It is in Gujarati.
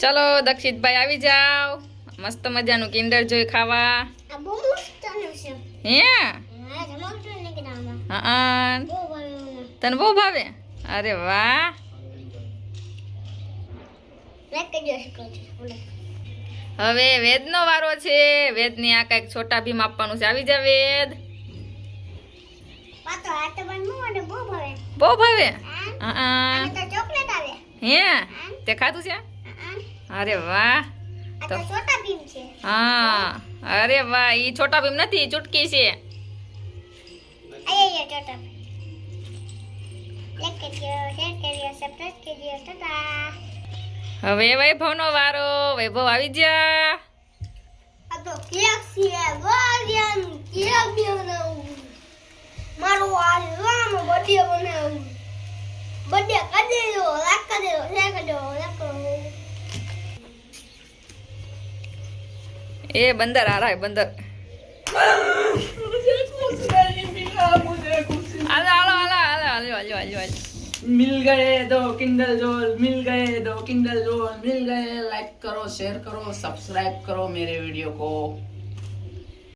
ચલો દક્ષિતભાઈ આવી જાવ, મસ્ત મજાનું કિન્ડર જોઈ ખાવા. આ બહુ મસ્તનું છે. હે હા જમાવટું નીકળામાં હા બહુ ભાવે મને. તને બહુ ભાવે? અરે વાહ. લાઈક કરજો શીખો છો બોલે. હવે વેદનો વારો છે. વેદની આ કઈક છોટા ભીમ આપવાનું છે. આવી જા વેદ. પાતો આ તો મને મને બહુ ભાવે. બહુ ભાવે? હા હા અને તો ચોકલેટ આવે. હે તે ખાધું છે? હા અરે વાહ. આ તો છોટા ભીમ છે. હા અરે વાહ, ઈ છોટા ભીમ નથી, ચુટકી છે. આયા છોટા ભીમ. લાઈક કરજો શેર કરજો સબસ્ક્રાઇબ કરજો ટાટા. હવે વૈભવનો વારો. વૈભવ આવી જા. આ તો કેક છે વારિયન કેક બનાવું. મારો આ રામ બર્થડે બનાવું. બર્થડે કરી દો લાઈક કરી દો શેર કરજો લાઈક કરો. એ બંદર આ રહા બંદર. હાલો હાલો હાલો હાલો હાલો હાલો હાલો હાલો. मिल गए दो किंडल जोल, मिल गए दो किंडल जोल, मिल गए। लाइक करो, शेयर करो, सब्सक्राइब करो मेरे वीडियो को।